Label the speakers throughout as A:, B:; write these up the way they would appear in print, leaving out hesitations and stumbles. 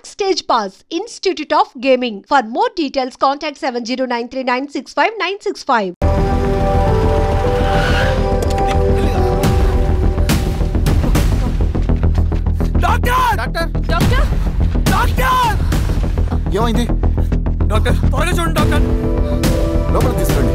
A: Backstage Pass, Institute of Gaming. For more details, contact 7093965965.
B: ఏమైంది
C: doctor? త్వరగా చూడండి doctor.
B: లోపల తీసుకురండి.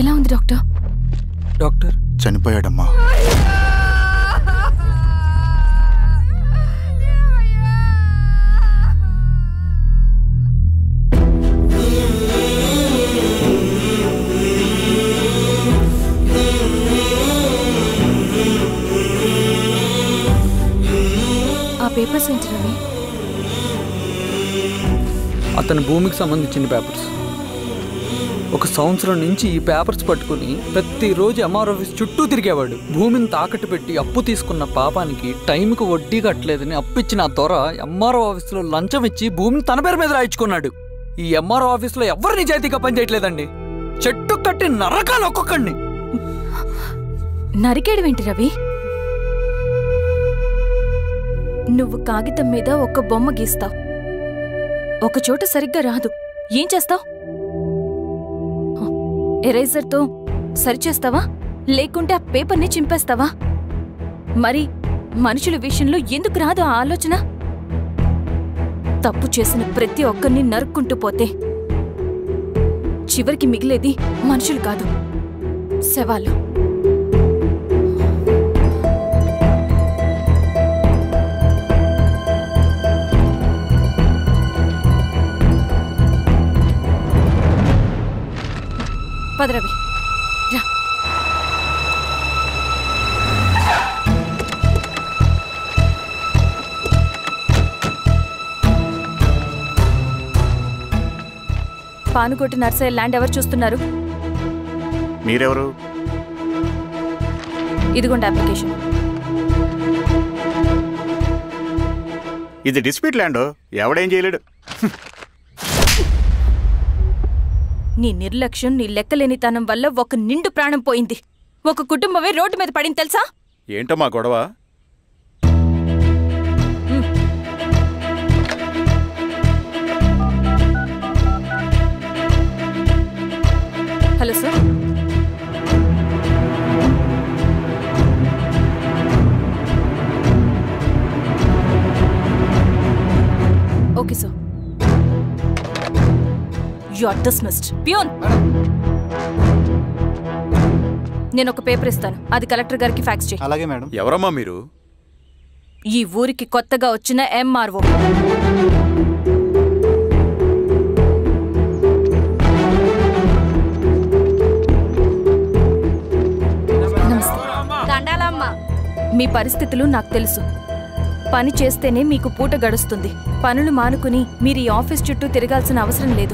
D: ఎలా ఉంది డాక్టర్?
C: డాక్టర్
B: చనిపోయాడమ్మా.
D: ఆ పేపర్స్ ఏంటి రవి?
C: అతని భూమికి సంబంధించిన పేపర్స్. ఒక సంవత్సరం నుంచి ఈ పేపర్స్ పట్టుకుని ప్రతిరోజు ఎంఆర్ ఆఫీస్ చుట్టూ తిరిగేవాడు. భూమిని తాకట్టు పెట్టి అప్పు తీసుకున్న పాపానికి టైంకి వడ్డీ కట్టలేదని అప్పిచ్చిన దొర ఎంఆర్ఓ ఆఫీస్లో లంచం ఇచ్చి భూమిని తన పేరు మీద రాయించుకున్నాడు. ఈ ఎంఆర్ఓ ఆఫీస్లో ఎవరు నిజాయితీగా పనిచేయట్లేదండి. చెట్టు కట్టి నరకాలు ఒక్కొక్కడిని.
D: నరికేయడమేంటి రవి? నువ్వు కాగితం మీద ఒక బొమ్మ గీస్తావు, ఒక చోట సరిగ్గా రాదు, ఏం చేస్తావు? ఎరేజర్తో సరిచేస్తావా లేకుంటే ఆ పేపర్ని చింపేస్తావా? మరి మనుషుల విషయంలో ఎందుకు రాదు ఆ ఆలోచన? తప్పు చేసిన ప్రతి ఒక్కరిని నరుక్కుంటూ పోతే చివరికి మిగిలేది మనుషులు కాదు, శవాలు. పదరవి రా. పానుకోటి నర్సయ్య ల్యాండ్ ఎవరు చూస్తున్నారు?
B: మీరెవరు?
D: ఇదిగోండి అప్లికేషన్.
B: ఇది డిస్ప్యూట్ ల్యాండ్, ఎవడేం చేయలేడు.
D: నీ నిర్లక్ష్యం, నీ లెక్కలేనితనం వల్ల ఒక నిండు ప్రాణం పోయింది. ఒక కుటుంబమే రోడ్డు మీద పడింది తెలుసా?
B: ఏంటో మా గొడవ?
D: Hello sir. Okay sir. You are dismissed. Pion! నేను ఒక పేపర్ ఇస్తాను, అది కలెక్టర్ గారికి ఫ్యాక్స్ చేయి.
B: అలాగే మేడం. ఎవరమ్మా మీరు?
D: ఈ ఊరికి కొత్తగా వచ్చిన ఎంఆర్ఓ. మీ పరిస్థితులు నాకు తెలుసు. పని చేస్తేనే మీకు పూట గడుస్తుంది. పనులు మానుకుని మీరు ఈ ఆఫీస్ చుట్టూ తిరగాల్సిన అవసరం లేదు.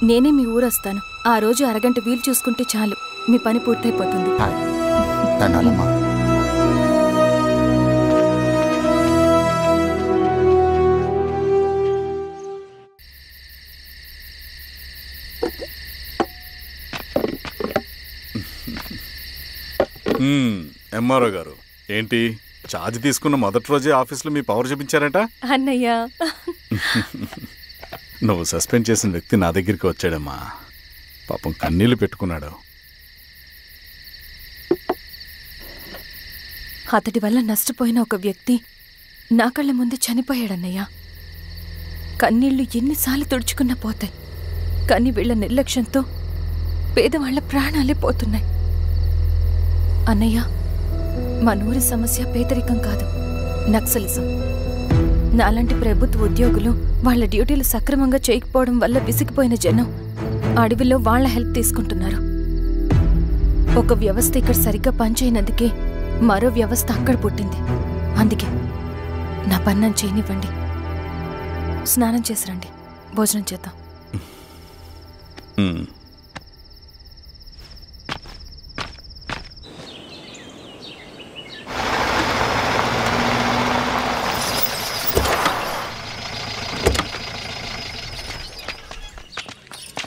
D: నేనే మీ ఊరొస్తాను. ఆ రోజు అరగంట వీలు చూసుకుంటే చాలు, మీ పని పూర్తయిపోతుంది.
B: ఎంఆర్ఓ గారు ఏంటి ఛార్జ్ తీసుకున్న మొదటి రోజే ఆఫీస్లో మీ పవర్ చూపించారట?
D: అన్నయ్య,
B: నువ్వు సస్పెండ్ చేసిన వ్యక్తి నా దగ్గరికి వచ్చాడమ్మా. పాపం కన్నీళ్లు పెట్టుకున్నాడు.
D: అతడి వల్ల నష్టపోయిన ఒక వ్యక్తి నా కళ్ళ ముందు చనిపోయాడన్నయ్య. కన్నీళ్లు ఎన్నిసార్లు తుడుచుకున్నా పోతాయి, కానీ వీళ్ల నిర్లక్ష్యంతో పేదవాళ్ల ప్రాణాలే పోతున్నాయి. అన్నయ్య, మనూరి సమస్య పేదరికం కాదు, నక్సలిజం. నాలాంటి ప్రభుత్వ ఉద్యోగులు వాళ్ళ డ్యూటీలు సక్రమంగా చేయకపోవడం వల్ల విసిగిపోయిన జనం అడవిలో వాళ్ల హెల్ప్ తీసుకుంటున్నారు. ఒక వ్యవస్థ ఇక్కడ సరిగ్గా పనిచేయనందుకే మరో వ్యవస్థ అక్కడ పుట్టింది. అందుకే నా పన్నం చేయనివ్వండి. స్నానం చేసి రండి, భోజనం చేద్దాం.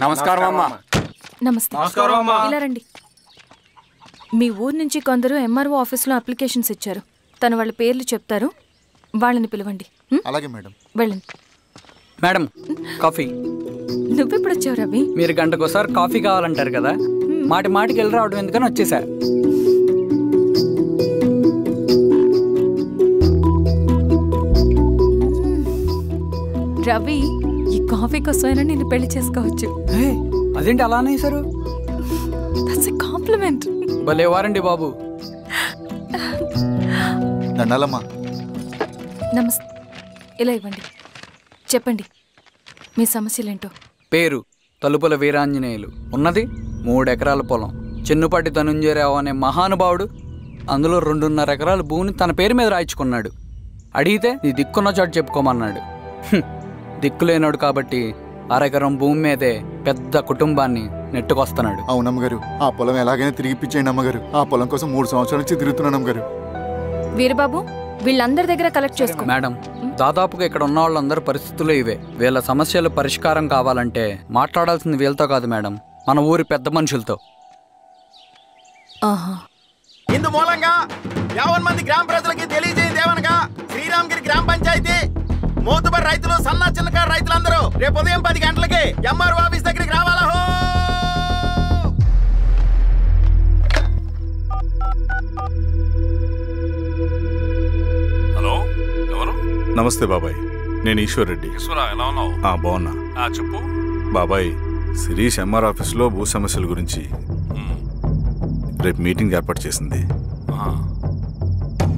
E: నమస్కారం అమ్మా.
D: నమస్తే. ఇలా రండి. మీ ఊరు నుంచి కొందరు ఎంఆర్ఓ ఆఫీస్లో అప్లికేషన్స్ ఇచ్చారు. తను వాళ్ళ పేర్లు చెప్తారు, వాళ్ళని పిలవండి.
F: అలాగే మేడం.
D: వెళ్ళండి.
C: Madam, coffee.
D: నువ్వెప్పుడు వచ్చావు రవి?
C: మీరు గంటకోసారి కాఫీ కావాలంటారు కదా, మాటి మాటికి వెళ్ళి రావడం ఎందుకని వచ్చేసా.
D: రవి, ఈ కాఫీ కోసమైనా నేను పెళ్లి చేసుకోవచ్చు.
C: అదేంటి అలా అనేసారు?
D: That's a compliment.
C: భలేవారండి బాబు.
F: దండాలమ్మా.
D: నమస్తే. ఇలా ఇవ్వండి. చెప్పండి మీ సమస్యలేంటో.
C: పేరు తలుపుల వీరాంజనేయులు. ఉన్నది 3 ఎకరాల పొలం. చిన్నుపాటి ధనుంజయరావు అనే మహానుభావుడు అందులో 2.5 ఎకరాల భూమిని తన పేరు మీద రాయించుకున్నాడు. అడిగితే నీ దిక్కున్న చోటు చెప్పుకోమన్నాడు. దిక్కులేనాడు కాబట్టి 1/2 ఎకరం భూమి మీదే పెద్ద కుటుంబాన్ని నెట్టుకొస్తున్నాడు.
F: అవునమ్మగారు, ఆ పొలం ఎలాగైనా తిరిగిపించేయండి అమ్మగారు. ఆ పొలం కోసం 3 సంవత్సరాల నుంచి తిరుగుతున్నాను అమ్మగారు.
D: వీరబాబు, వీళ్ళందరి దగ్గర కలెక్ట్ చేసుకో.
C: మేడం, దాదాపుగా ఇక్కడ ఉన్న వాళ్ళందరూ పరిస్థితులు ఇవే. వీళ్ళ సమస్యలు పరిష్కారం కావాలంటే మాట్లాడాల్సింది వీళ్ళతో కాదు మేడం, మన ఊరి పెద్ద మనుషులతో.
E: ఇందు మూలంగా 50 మంది గ్రామ ప్రజలకి తెలియజేయదేవనగా శ్రీరామగిరి గ్రామ పంచాయతీ మోతుబరి రైతులు, సన్న చిన్నకారు రైతులందరూ రేపు ఉదయం 10 గంటలకి ఎంఆర్ఓ ఆఫీస్ దగ్గరికి రావాలా.
B: హలో, ఎవరు? నమస్తే బాబాయ్, నేను ఈశ్వర్ రెడ్డి.
G: ఎలా ఉన్నావు?
B: బాగున్నా.
G: చెప్పు
B: బాబాయ్, శిరీష్ ఎంఆర్ ఆఫీస్లో భూ సమస్యల గురించి రేపు మీటింగ్ ఏర్పాటు చేసింది.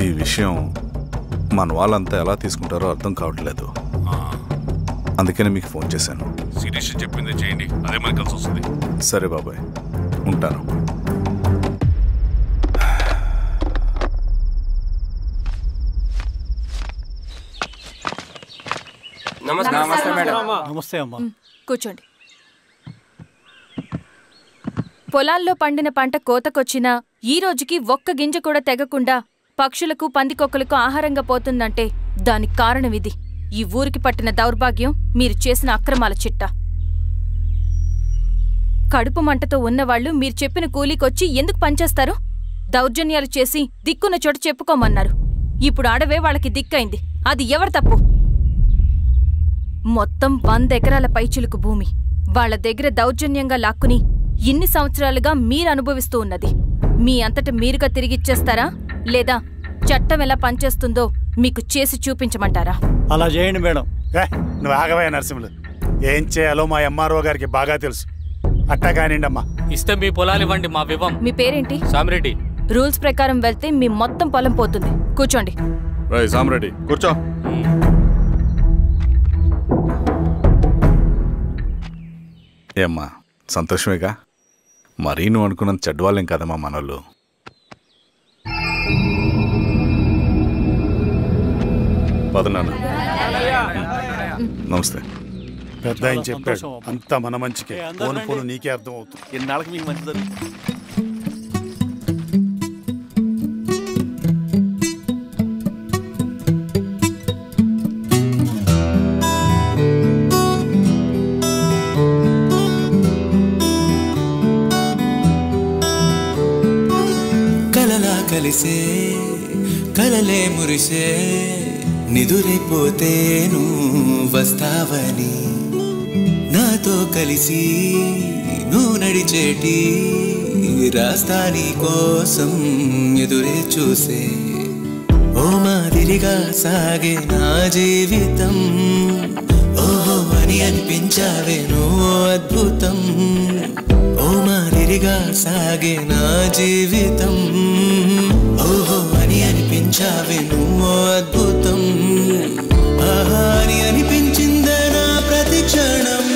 B: ఈ విషయం మన వాళ్ళంతా ఎలా తీసుకుంటారో అర్థం కావట్లేదు. అందుకనే మీకు ఫోన్ చేశాను.
G: శిరీష్ చెప్పింది చేయండి, అదే మనకి కలిసి వస్తుంది.
B: సరే బాబాయ్, ఉంటాను.
E: నమస్తే మేడం.
C: నమస్తే అమ్మా.
D: కూర్చోండి. పొలాల్లో పండిన పంట కోతకొచ్చినా ఈ రోజుకి ఒక్క గింజ కూడా తెగకుండా పక్షులకు, పందికొక్కలకు ఆహారంగా పోతుందంటే దానికి కారణం ఇది. ఈ ఊరికి పట్టిన దౌర్భాగ్యం మీరు చేసిన అక్రమాల చిట్టా. కడుపు మంటతో ఉన్నవాళ్లు మీరు చెప్పిన కూలీకొచ్చి ఎందుకు పనిచేస్తారు? దౌర్జన్యాలు చేసి దిక్కున్న చోట చెప్పుకోమన్నారు. ఇప్పుడు అడవే వాళ్ళకి దిక్కైంది. అది ఎవరి తప్పు? మొత్తం 100 ఎకరాల పైచిలుకు భూమి వాళ్ల దగ్గర దౌర్జన్యంగా లాక్కుని ఇన్ని సంవత్సరాలుగా మీరు అనుభవిస్తూ ఉన్నది. మీ అంతట మీరుగా తిరిగిచ్చేస్తారా, లేదా చట్టం ఎలా పనిచేస్తుందో మీకు చేసి చూపించమంటారా?
H: అలా చేయండి మేడం. నువ్వు ఆగవే నరసింహులు. ఏం చేయాలో మా ఎంఆర్ఓ గారికి బాగా తెలుసు. అట్టా కానివ్వండి అమ్మా.
I: ఇస్తే మీ పొలాలు ఇవ్వండి, మా వివం.
D: మీ పేరేంటి?
I: సామిరెడ్డి.
D: రూల్స్ ప్రకారం వెళ్తే మీ మొత్తం పొలం పోతుంది. కూర్చోండి.
B: సామిరెడ్డి కూర్చో. ఏమ్మా, సంతోషమేగా? మరీ నువ్వు అనుకున్నంత చెడ్డవాళ్ళేం కదమ్మా మనోళ్ళు. పదనాన్న. నమస్తే.
H: పెద్ద ఆయన చెప్పాడు, అంతా మన మంచికే. పోను పోను నీకే అర్థం అవుతుంది.
G: ఎన్నాళ్ళకి మీకు మంచి జరుగుతుంది.
J: కలలా కలిసే కలలే మురిసే నిదురైపోతేను వస్తావని, నాతో కలిసి నువ్వు నడిచేటి రాస్తాని కోసం ఎదురే చూసే. ఓ మాదిరిగా సాగే నా జీవితం, ఓహో అని అనిపించావే నువ్వు అద్భుతం. ఓ మాదిరిగా సాగే నా జీవితం, ఓహో అని అనిపించావే నువ్వు అద్భుతం. ఆహా అని అనిపించిందే నా ప్రతి క్షణం.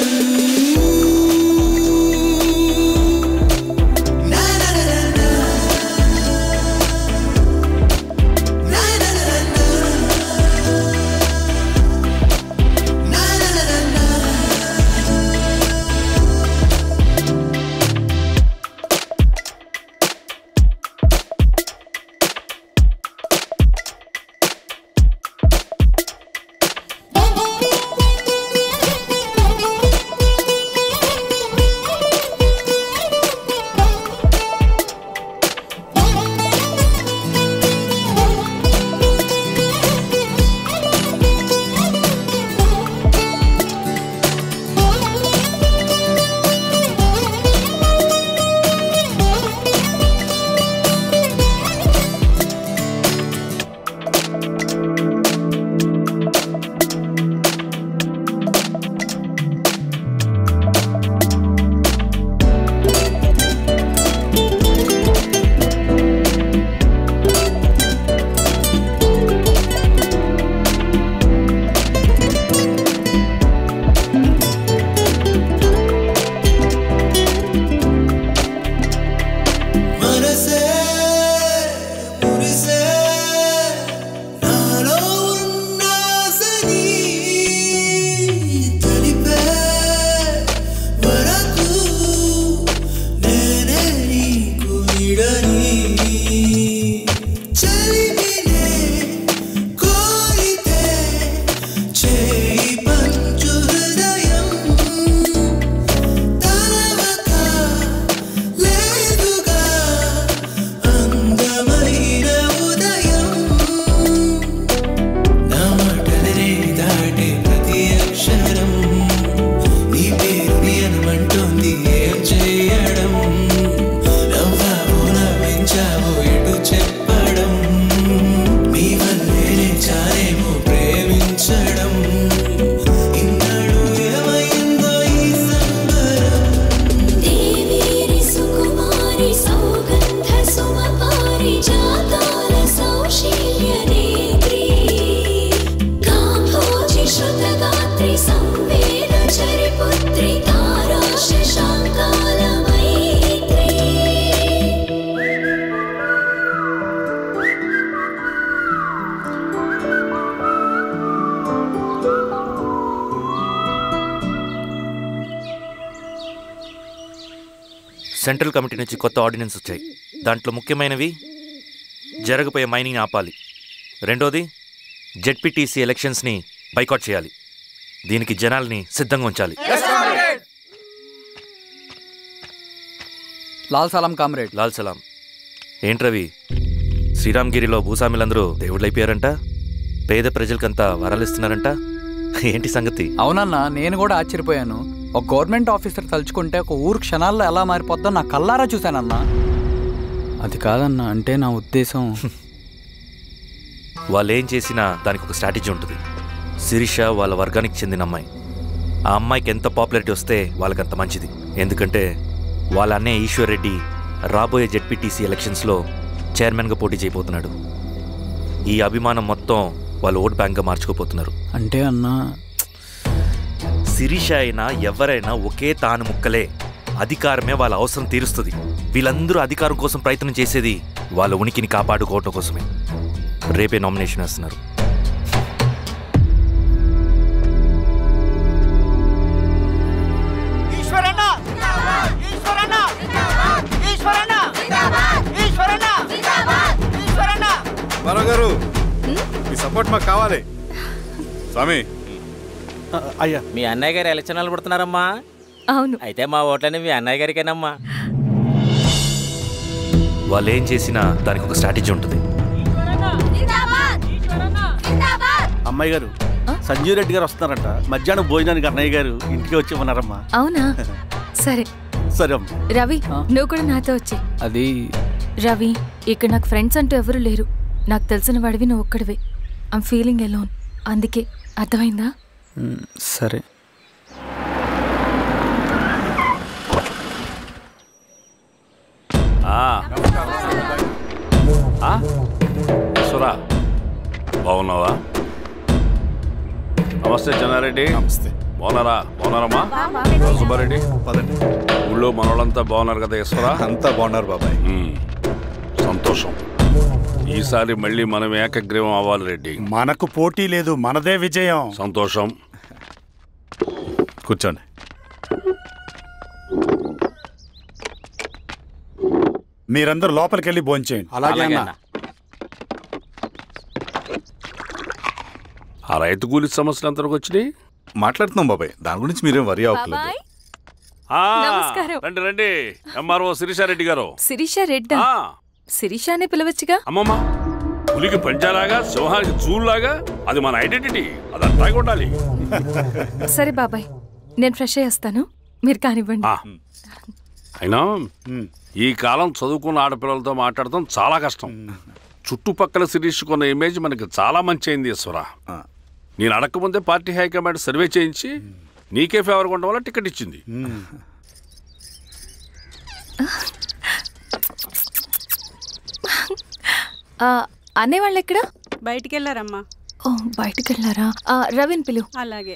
K: సెంట్రల్ కమిటీ నుంచి కొత్త ఆర్డినెన్స్ వచ్చాయి. దాంట్లో ముఖ్యమైనవి జరగబోయే మైనింగ్ ఆపాలి, రెండోది జెడ్పీటీసీ ఎలక్షన్స్ని బైకాట్ చేయాలి, దీనికి జనాల్ని సిద్ధంగా ఉంచాలి.
C: లాల్ సలాం కామ్రేడ్.
K: లాల్ సలాం. ఏంట్రవి, శ్రీరామ్గిరిలో భూస్వాములందరూ దేవుళ్ళైపోయారంట, పేద ప్రజలకంతా వరాలు ఇస్తున్నారంట, ఏంటి సంగతి?
C: అవునన్నా, నేను కూడా ఆశ్చర్యపోయాను. ఒక గవర్నమెంట్ ఆఫీసర్ తలుచుకుంటే ఒక ఊరు క్షణాల్లో ఎలా మారిపోద్దో నా కల్లారా చూశానన్నా. అది కాదన్నా, అంటే నా ఉద్దేశం
K: వాళ్ళు ఏం చేసినా దానికి ఒక స్ట్రాటజీ ఉంటుంది. శిరీష వాళ్ళ వర్గానికి చెందిన అమ్మాయి. ఆ అమ్మాయికి ఎంత పాపులారిటీ వస్తే వాళ్ళకంత మంచిది. ఎందుకంటే వాళ్ళ అన్నయ్య ఈశ్వర్ రెడ్డి రాబోయే జెడ్పీటీసీ ఎలక్షన్స్లో చైర్మన్గా పోటీ చేయబోతున్నాడు. ఈ అభిమానం మొత్తం వాళ్ళు ఓట్ బ్యాంక్గా మార్చుకోపోతున్నారు.
C: అంటే అన్నా,
K: శిరీష అయినా ఎవరైనా ఒకే తాను ముక్కలే. అధికారమే వాళ్ళ అవసరం తీరుస్తుంది. వీళ్ళందరూ అధికారం కోసం ప్రయత్నం చేసేది వాళ్ళ ఉనికిని కాపాడుకోవటం కోసమే. రేపే నామినేషన్ వేస్తున్నారు.
B: గారు మీ సపోర్ట్ మాకు కావాలి. స్వామి,
E: అయ్యా మీ అన్నయ్య గారు ఎలక్షన్ నిలబడుతున్నారమ్మా.
D: అవును.
E: అయితే మా ఓట్లని మీ అన్నయ్య గారికేనమ్మా.
K: వాళ్ళు ఏం చేసినా దానికి ఒక స్ట్రాటజీ ఉంటుంది.
L: అమ్మాయి గారు, సంజీవ్ రెడ్డి గారు వస్తున్నారంట. మధ్యాహ్నం భోజనానికి అన్నయ్య గారు ఇంటికి వచ్చి ఉన్నారమ్మా.
D: అవునా? సరే
L: సరే.
D: రవి, నువ్వు కూడా నాతో వచ్చి.
C: అది
D: రవి, ఇక్కడ నాకు ఫ్రెండ్స్ అంటూ ఎవరు లేరు. నాకు తెలిసిన వాడివి నువ్వు ఒక్కడివే. I'm feeling alone. అందుకే, అర్థమైందా?
C: సరే.
G: బాగున్నావా? నమస్తే చెన్నారెడ్డి.
B: నమస్తే.
G: బాగున్నారా? బాగున్నారమ్మా? సుబ్బారెడ్డి, ఊళ్ళో మనోళ్ళంతా బాగున్నారు కదా? ఈశ్వరా,
B: అంతా బాగున్నారు బాబాయ్.
G: సంతోషం. ఈసారి మళ్ళీ మనం ఏకగ్రీవం అవ్వాలి రెడ్డి.
H: మనకు పోటీ లేదు, మనదే విజయం.
G: సంతోషం.
B: కూర్చోండి.
H: మీరందరూ లోపలికి వెళ్ళి భోంచేయండి.
L: అలాగే.
G: ఆ రైతు కూలి సమస్యలు ఎంతవరకు వచ్చినాయి?
B: మాట్లాడుతున్నాం బాబాయ్, దాని గురించి మీరేం వరి అవ్వట్లేదు.
G: రండి రండి. ఎంఆర్ఓ శిరీషారెడ్డి గారు.
D: శిరీష రెడ్డా? శిరీషానే పిలవచ్చుగా.
G: అమ్మమ్మా, పులికి పంచాలాగా, సింహానికి చూలాగా అది మన ఐడెంటిటీ. అది అట్లాగే ఉండాలి.
D: సరే బాబాయ్, నేను ఫ్రెష్ అయ్యేస్తాను, మీరు కానివ్వండి.
G: అయినా ఈ కాలం చదువుకున్న ఆడపిల్లలతో మాట్లాడటం చాలా కష్టం. చుట్టుపక్కల శిరీషకున్న ఇమేజ్ మనకి చాలా మంచి అయింది ఈశ్వరా. నేను అడగకముందే పార్టీ హైకమాండ్ సర్వే చేయించి నీకే ఫేవర్గా ఉండడం వల్ల టికెట్ ఇచ్చింది.
D: అనే వాళ్ళు ఎక్కడ?
M: బయటికి వెళ్ళారమ్మా.
D: ఓ, బయటికి వెళ్ళారా? రవిని పిలు.
M: అలాగే.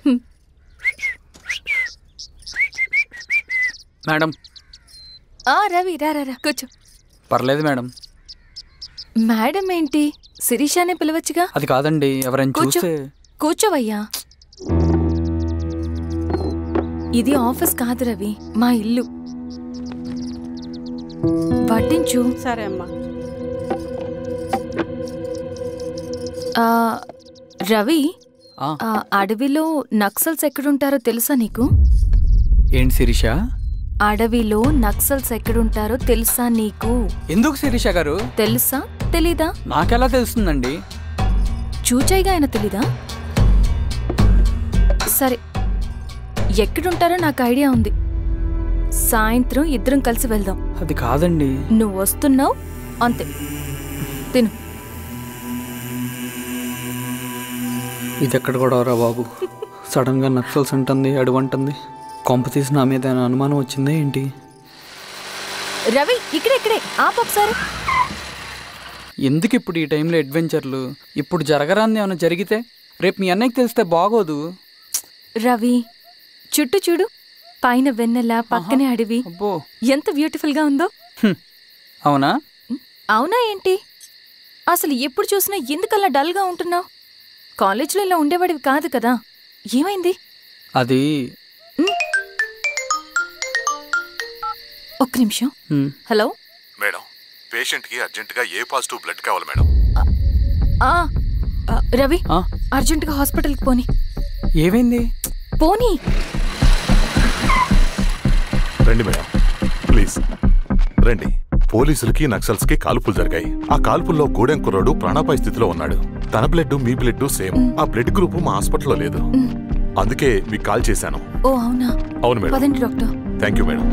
C: మేడం.
D: రవి, రా కూర్చో.
C: పర్లేదు మేడం.
D: మేడం ఏంటి? శిరీషానే పిలవచ్చుగా.
C: అది కాదండి, ఎవరైనా చూస్తే.
D: కూర్చోవయ్యా. ఇది ఆఫీస్ కాదు రవి, మా ఇల్లు. వడ్డించు.
M: సరే అమ్మా.
D: రవి, అడవిలో నక్సల్స్ ఎక్కడుంటారో తెలుసా నీకు?
C: ఏంటి శిరీష?
D: అడవిలో నక్సల్స్ ఎక్కడుంటారో తెలుసా నీకు?
C: ఎందుకు శిరీష గారు?
D: తెలుసా తెలీదా?
C: నాకెలా తెలుస్తుందండి?
D: చూచాయిగా ఆయన తెలీదా? సరే, ఎక్కడుంటారో నాకు ఐడియా ఉంది. సాయంత్రం ఇద్దరం కలిసి వెళ్దాం.
C: అది కాదండి.
D: నువ్వు వస్తున్నావు అంతే. తిను.
C: ఇది ఎక్కడ కూడా రా బాబు. సడన్ గా నక్సల్స్ అంటుంది, అడువంటుంది. కొంప తీసి నా మీద అనుమానం వచ్చిందా ఏంటి?
D: రవి, ఇక్కడే ఆపొకసారి.
C: ఎందుకు ఇప్పుడు ఈ టైంలో అడ్వెంచర్లు? ఇప్పుడు జరగరాంది ఏమైనా జరిగితే రేపు మీ అన్నయ్యకి తెలిస్తే బాగోదు.
D: రవి, చుట్టూ చూడు. పైన వెన్నెల, పక్కనే అడవి. ఎంత బ్యూటిఫుల్ గా ఉందో.
C: అవునా?
D: అవునా ఏంటి? అసలు ఎప్పుడు చూసినా ఎందుకలా డల్ గా ఉంటున్నావు? కాలేజీలో ఇలా ఉండేవాడివి కాదు కదా, ఏమైంది?
C: అది
D: ఒక్క నిమిషం. హలో
B: మేడం, పేషెంట్కి అర్జెంటుగా ఏ పాజిటివ్ బ్లడ్ కావాలి మేడం.
D: రవి, అర్జెంటుగా హాస్పిటల్కి పోనీ.
C: ఏమైంది?
D: పోనీ.
M: రండి మేడం, ప్లీజ్ రండి. పోలీసులకి నక్సల్స్కి కాల్పులు జరిగాయి. ఆ కాల్పుల్లో గూడెం కుర్రాడు ప్రాణాపాయ స్థితిలో ఉన్నాడు. తన బ్లడ్ మీ బ్లడ్ సేమ్. ఆ బ్లడ్ గ్రూప్ మా హాస్పిటల్లో లేదు. అందుకే మీకు కాల్ చేశాను.
D: ఓ అవునా?
M: అవును మేడం.
D: పదండి doctor.
M: Thank you madam.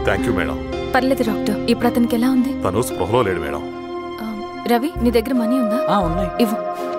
M: Thank you madam.
D: పర్లేదు డాక్టర్. ఇప్పుడు అతనికి ఎలా ఉంది?
M: తను స్పృహలో లేడు మేడం.
D: రవి, నీ దగ్గర మనీ ఉందా?
C: ఉన్నాయి.
D: ఇవ్వు.